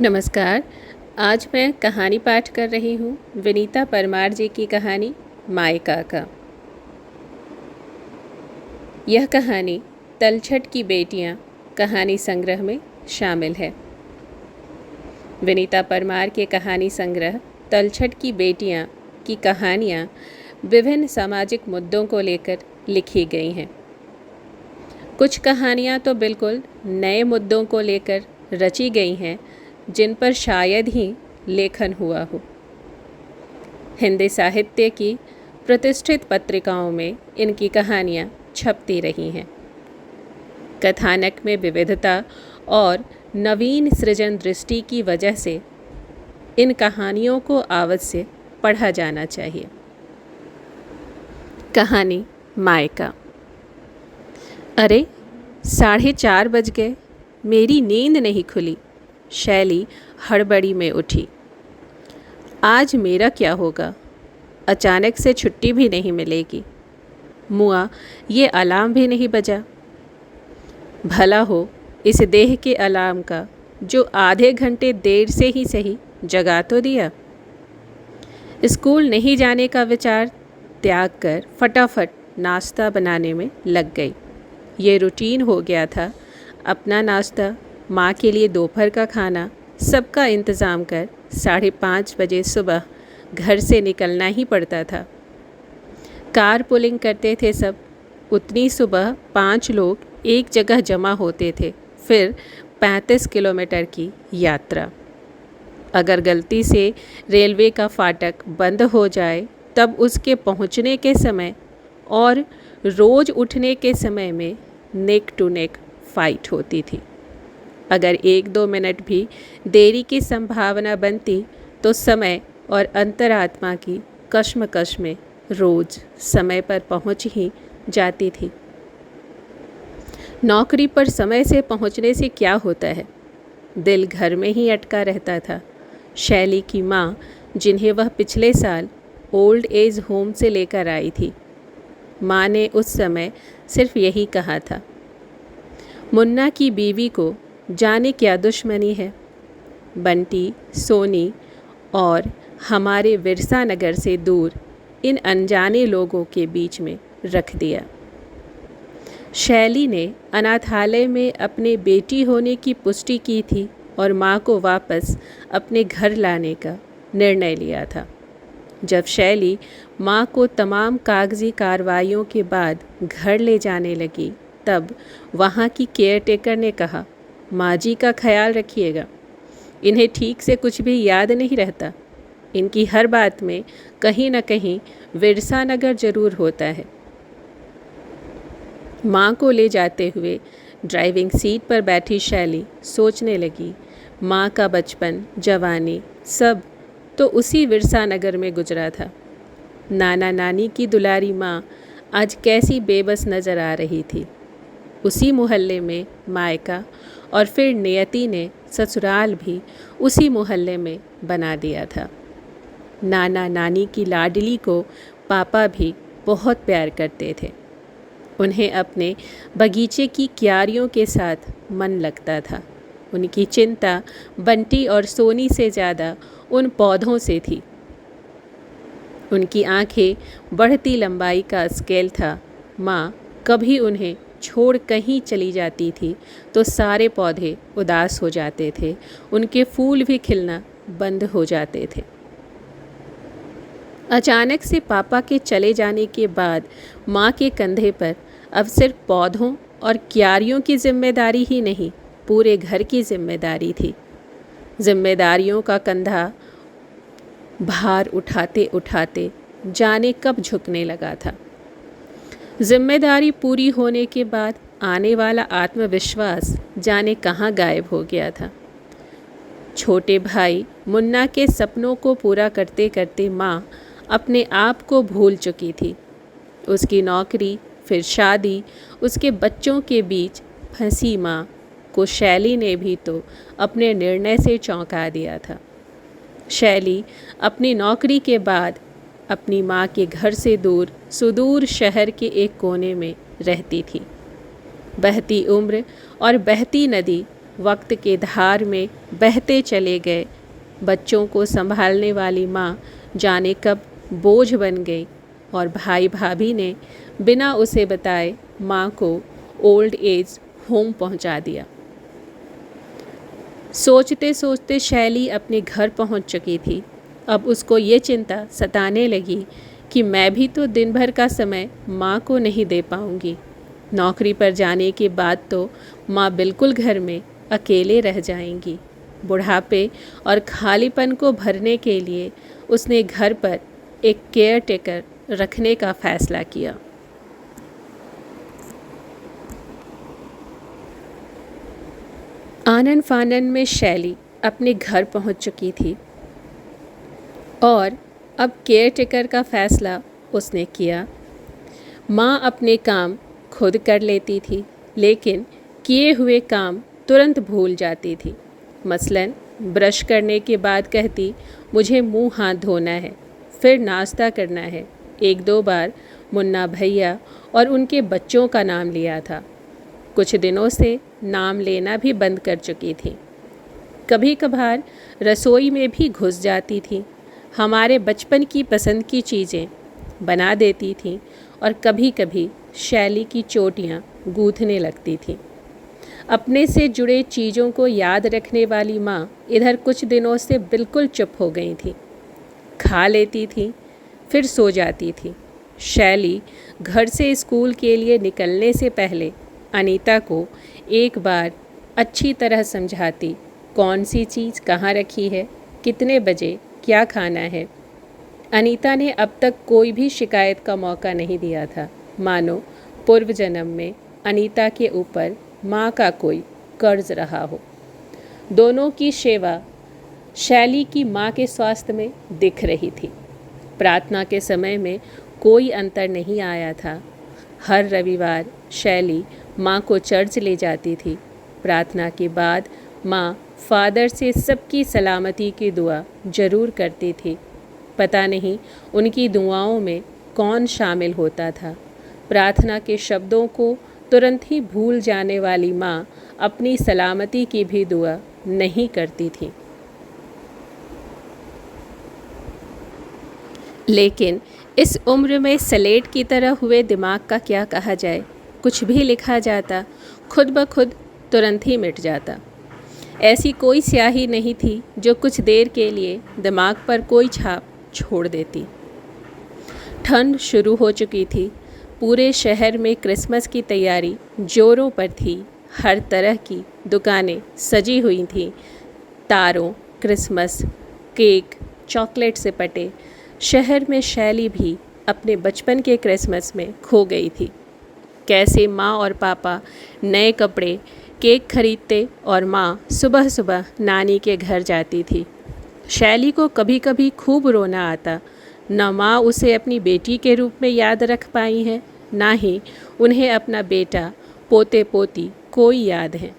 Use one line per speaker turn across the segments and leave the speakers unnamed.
नमस्कार। आज मैं कहानी पाठ कर रही हूँ विनीता परमार जी की कहानी मायका का। यह कहानी तलछट की बेटियाँ कहानी संग्रह में शामिल है। विनीता परमार के कहानी संग्रह तलछट की बेटियाँ की कहानियाँ विभिन्न सामाजिक मुद्दों को लेकर लिखी गई हैं। कुछ कहानियाँ तो बिल्कुल नए मुद्दों को लेकर रची गई हैं जिन पर शायद ही लेखन हुआ हो। हिंदी साहित्य की प्रतिष्ठित पत्रिकाओं में इनकी कहानियाँ छपती रही हैं। कथानक में विविधता और नवीन सृजन दृष्टि की वजह से इन कहानियों को अवश्य पढ़ा जाना चाहिए। कहानी मायका। अरे 4:30 बज गए, मेरी नींद नहीं खुली। शैली हड़बड़ी में उठी। आज मेरा क्या होगा? अचानक से छुट्टी भी नहीं मिलेगी। मुआ, ये अलार्म भी नहीं बजा। भला हो इस देह के अलार्म का जो आधे घंटे देर से ही सही जगा तो दिया। स्कूल नहीं जाने का विचार त्याग कर फटाफट नाश्ता बनाने में लग गई। ये रूटीन हो गया था। अपना नाश्ता, माँ के लिए दोपहर का खाना, सबका इंतज़ाम कर 5:30 बजे सुबह घर से निकलना ही पड़ता था। कार पुलिंग करते थे सब। उतनी सुबह 5 लोग एक जगह जमा होते थे। फिर 35 किलोमीटर की यात्रा। अगर गलती से रेलवे का फाटक बंद हो जाए तब उसके पहुँचने के समय और रोज़ उठने के समय में नेक टू नेक फाइट होती थी। अगर 1-2 मिनट भी देरी की संभावना बनती तो समय और अंतरात्मा की कश्मकश में रोज़ समय पर पहुंच ही जाती थी। नौकरी पर समय से पहुंचने से क्या होता है? दिल घर में ही अटका रहता था। शैली की माँ, जिन्हें वह पिछले साल ओल्ड एज होम से लेकर आई थी, माँ ने उस समय सिर्फ यही कहा था, मुन्ना की बीवी को जाने क्या दुश्मनी है, बंटी, सोनी और हमारे विरसा नगर से दूर इन अनजाने लोगों के बीच में रख दिया। शैली ने अनाथालय में अपने बेटी होने की पुष्टि की थी और माँ को वापस अपने घर लाने का निर्णय लिया था। जब शैली माँ को तमाम कागजी कार्रवाइयों के बाद घर ले जाने लगी तब वहाँ की केयरटेकर ने कहा, माँ जी का ख्याल रखिएगा। इन्हें ठीक से कुछ भी याद नहीं रहता। इनकी हर बात में कहीं न कहीं विरसा नगर जरूर होता है। माँ को ले जाते हुए ड्राइविंग सीट पर बैठी शैली सोचने लगी, माँ का बचपन, जवानी सब तो उसी विरसा नगर में गुजरा था। नाना नानी की दुलारी माँ आज कैसी बेबस नज़र आ रही थी। उसी मोहल्ले में मायका और फिर नियति ने ससुराल भी उसी मोहल्ले में बना दिया था। नाना नानी की लाडली को पापा भी बहुत प्यार करते थे। उन्हें अपने बगीचे की क्यारियों के साथ मन लगता था। उनकी चिंता बंटी और सोनी से ज़्यादा उन पौधों से थी। उनकी आंखें बढ़ती लंबाई का स्केल था। माँ कभी उन्हें छोड़ कहीं चली जाती थी तो सारे पौधे उदास हो जाते थे, उनके फूल भी खिलना बंद हो जाते थे। अचानक से पापा के चले जाने के बाद माँ के कंधे पर अब सिर्फ पौधों और क्यारियों की जिम्मेदारी ही नहीं, पूरे घर की जिम्मेदारी थी। जिम्मेदारियों का कंधा भार उठाते उठाते जाने कब झुकने लगा था। जिम्मेदारी पूरी होने के बाद आने वाला आत्मविश्वास जाने कहाँ गायब हो गया था। छोटे भाई मुन्ना के सपनों को पूरा करते करते माँ अपने आप को भूल चुकी थी। उसकी नौकरी, फिर शादी, उसके बच्चों के बीच फंसी माँ को शैली ने भी तो अपने निर्णय से चौंका दिया था। शैली अपनी नौकरी के बाद अपनी माँ के घर से दूर सुदूर शहर के एक कोने में रहती थी। बहती उम्र और बहती नदी वक्त के धार में बहते चले गए। बच्चों को संभालने वाली माँ जाने कब बोझ बन गई और भाई भाभी ने बिना उसे बताए माँ को ओल्ड एज होम पहुँचा दिया। सोचते सोचते शैली अपने घर पहुँच चुकी थी। अब उसको ये चिंता सताने लगी कि मैं भी तो दिन भर का समय माँ को नहीं दे पाऊँगी। नौकरी पर जाने के बाद तो माँ बिल्कुल घर में अकेले रह जाएंगी। बुढ़ापे और खालीपन को भरने के लिए उसने घर पर एक केयर टेकर रखने का फैसला किया। आनन फानन में शैली अपने घर पहुंच चुकी थी और अब केयर टेकर का फैसला उसने किया। माँ अपने काम खुद कर लेती थी, लेकिन किए हुए काम तुरंत भूल जाती थी। मसलन ब्रश करने के बाद कहती, मुझे मुंह हाथ धोना है, फिर नाश्ता करना है। एक दो बार मुन्ना भैया और उनके बच्चों का नाम लिया था। कुछ दिनों से नाम लेना भी बंद कर चुकी थी। कभी कभार रसोई में भी घुस जाती थी। हमारे बचपन की पसंद की चीज़ें बना देती थी और कभी कभी शैली की चोटियाँ गूँथने लगती थी। अपने से जुड़े चीज़ों को याद रखने वाली माँ इधर कुछ दिनों से बिल्कुल चुप हो गई थी। खा लेती थी, फिर सो जाती थी। शैली घर से स्कूल के लिए निकलने से पहले अनीता को एक बार अच्छी तरह समझाती, कौन सी चीज़ कहाँ रखी है, कितने बजे क्या खाना है। अनीता ने अब तक कोई भी शिकायत का मौका नहीं दिया था, मानो पूर्व जन्म में अनीता के ऊपर माँ का कोई कर्ज रहा हो। दोनों की सेवा शैली की माँ के स्वास्थ्य में दिख रही थी। प्रार्थना के समय में कोई अंतर नहीं आया था। हर रविवार शैली माँ को चर्च ले जाती थी। प्रार्थना के बाद माँ फादर से सबकी सलामती की दुआ ज़रूर करती थी। पता नहीं उनकी दुआओं में कौन शामिल होता था। प्रार्थना के शब्दों को तुरंत ही भूल जाने वाली माँ अपनी सलामती की भी दुआ नहीं करती थी। लेकिन इस उम्र में स्लेट की तरह हुए दिमाग का क्या कहा जाए। कुछ भी लिखा जाता खुद ब खुद तुरंत ही मिट जाता। ऐसी कोई स्याही नहीं थी जो कुछ देर के लिए दिमाग पर कोई छाप छोड़ देती। ठंड शुरू हो चुकी थी। पूरे शहर में क्रिसमस की तैयारी जोरों पर थी। हर तरह की दुकानें सजी हुई थीं। तारों, क्रिसमस, केक, चॉकलेट से पटे। शहर में शैली भी अपने बचपन के क्रिसमस में खो गई थी। कैसे माँ और पापा नए कपड़े, केक खरीदते और माँ सुबह सुबह नानी के घर जाती थी। शैली को कभी कभी खूब रोना आता। न माँ उसे अपनी बेटी के रूप में याद रख पाई है, ना ही उन्हें अपना बेटा, पोते पोती कोई याद है।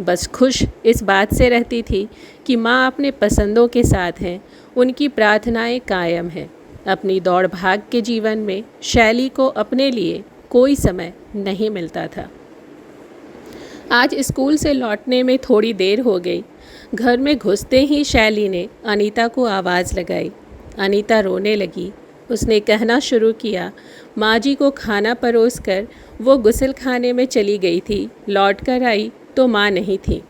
बस खुश इस बात से रहती थी कि माँ अपने पसंदों के साथ हैं, उनकी प्रार्थनाएं कायम हैं। अपनी दौड़ भाग के जीवन में शैली को अपने लिए कोई समय नहीं मिलता था। आज स्कूल से लौटने में थोड़ी देर हो गई। घर में घुसते ही शैली ने अनीता को आवाज़ लगाई। अनीता रोने लगी। उसने कहना शुरू किया, माँ जी को खाना परोस कर वो गुस्ल खाने में चली गई थी। लौट कर आई तो माँ नहीं थी।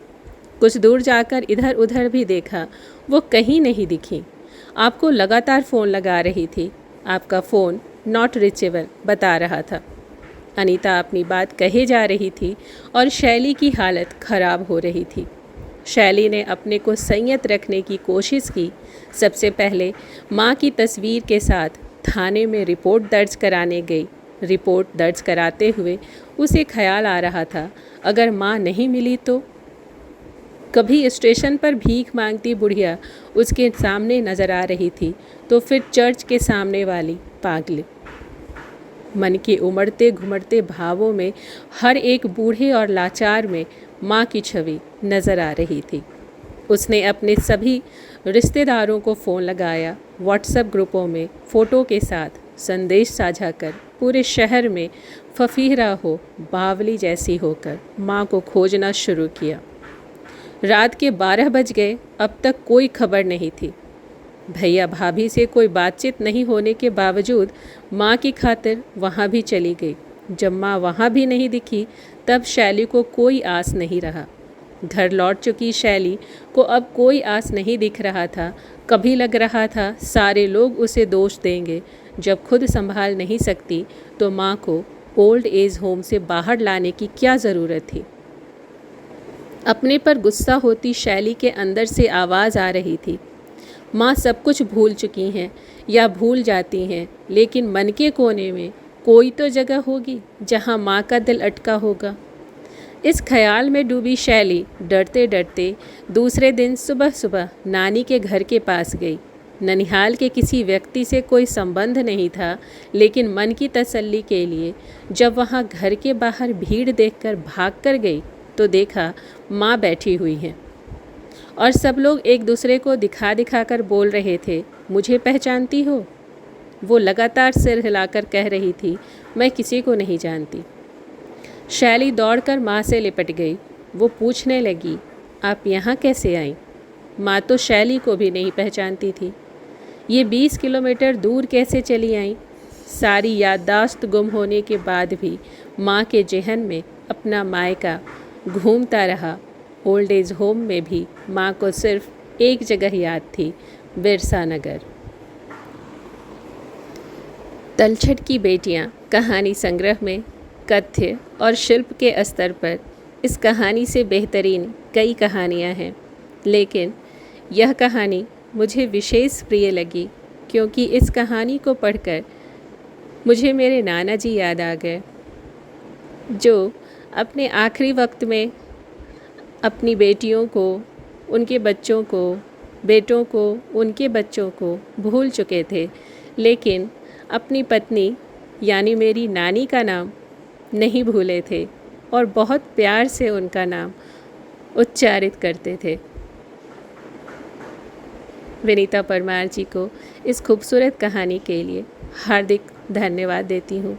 कुछ दूर जाकर इधर उधर भी देखा, वो कहीं नहीं दिखी। आपको लगातार फ़ोन लगा रही थी। आपका फ़ोन नॉट रीचेबल बता रहा था। अनीता अपनी बात कहे जा रही थी और शैली की हालत ख़राब हो रही थी। शैली ने अपने को संयत रखने की कोशिश की। सबसे पहले माँ की तस्वीर के साथ थाने में रिपोर्ट दर्ज कराने गई। रिपोर्ट दर्ज कराते हुए उसे ख्याल आ रहा था, अगर माँ नहीं मिली तो। कभी स्टेशन पर भीख मांगती बुढ़िया उसके सामने नज़र आ रही थी, तो फिर चर्च के सामने वाली पागल। मन के उमड़ते घुमड़ते भावों में हर एक बूढ़े और लाचार में माँ की छवि नज़र आ रही थी। उसने अपने सभी रिश्तेदारों को फ़ोन लगाया। व्हाट्सएप ग्रुपों में फ़ोटो के साथ संदेश साझा कर पूरे शहर में फफीरा हो बावली जैसी होकर माँ को खोजना शुरू किया। रात के 12 बज गए, अब तक कोई खबर नहीं थी। भैया भाभी से कोई बातचीत नहीं होने के बावजूद माँ की खातिर वहाँ भी चली गई। जब माँ वहाँ भी नहीं दिखी तब शैली को कोई आस नहीं रहा। घर लौट चुकी शैली को अब कोई आस नहीं दिख रहा था। कभी लग रहा था सारे लोग उसे दोष देंगे। जब खुद संभाल नहीं सकती तो माँ को ओल्ड एज होम से बाहर लाने की क्या ज़रूरत थी। अपने पर गुस्सा होती शैली के अंदर से आवाज़ आ रही थी, माँ सब कुछ भूल चुकी हैं या भूल जाती हैं, लेकिन मन के कोने में कोई तो जगह होगी जहाँ माँ का दिल अटका होगा। इस ख्याल में डूबी शैली डरते डरते दूसरे दिन सुबह सुबह नानी के घर के पास गई। ननिहाल के किसी व्यक्ति से कोई संबंध नहीं था, लेकिन मन की तसल्ली के लिए जब वहाँ घर के बाहर भीड़ देखकर भाग कर गई तो देखा माँ बैठी हुई हैं और सब लोग एक दूसरे को दिखा दिखा कर बोल रहे थे, मुझे पहचानती हो? वो लगातार सिर हिलाकर कह रही थी, मैं किसी को नहीं जानती। शैली दौड़कर माँ से लिपट गई। वो पूछने लगी, आप यहाँ कैसे आईं? माँ तो शैली को भी नहीं पहचानती थी। ये 20 किलोमीटर दूर कैसे चली आईं? सारी याददाश्त गुम होने के बाद भी माँ के जहन में अपना मायका घूमता रहा। ओल्ड एज होम में भी माँ को सिर्फ एक जगह याद थी, बिरसा नगर। तलछट की बेटियाँ कहानी संग्रह में कथ्य और शिल्प के स्तर पर इस कहानी से बेहतरीन कई कहानियाँ हैं, लेकिन यह कहानी मुझे विशेष प्रिय लगी क्योंकि इस कहानी को पढ़कर मुझे मेरे नाना जी याद आ गए, जो अपने आखिरी वक्त में अपनी बेटियों को, उनके बच्चों को, बेटों को, उनके बच्चों को भूल चुके थे, लेकिन अपनी पत्नी यानी मेरी नानी का नाम नहीं भूले थे और बहुत प्यार से उनका नाम उच्चारित करते थे। विनीता परमार जी को इस खूबसूरत कहानी के लिए हार्दिक धन्यवाद देती हूँ।